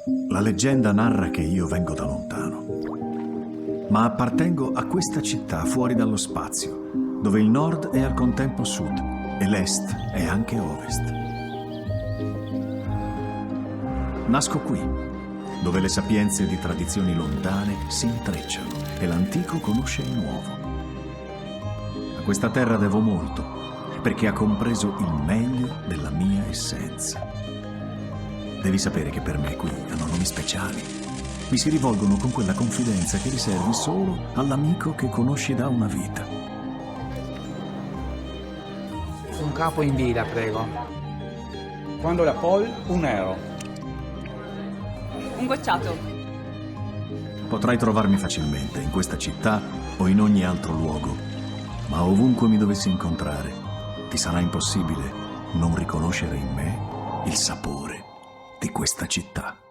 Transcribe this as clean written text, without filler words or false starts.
La leggenda narra che io vengo da lontano, ma appartengo a questa città fuori dallo spazio, dove il nord è al contempo sud e l'est è anche ovest. Nasco qui, dove le sapienze di tradizioni lontane si intrecciano e l'antico conosce il nuovo. A questa terra devo molto, perché ha compreso il meglio della mia essenza. Devi sapere che per me qui hanno nomi speciali. Mi si rivolgono con quella confidenza che riservi solo all'amico che conosci da una vita. Un capo in vita, prego. Quando la Paul, un euro. Un gocciato. Potrai trovarmi facilmente in questa città o in ogni altro luogo, ma ovunque mi dovessi incontrare, ti sarà impossibile non riconoscere in me il sapore di questa città.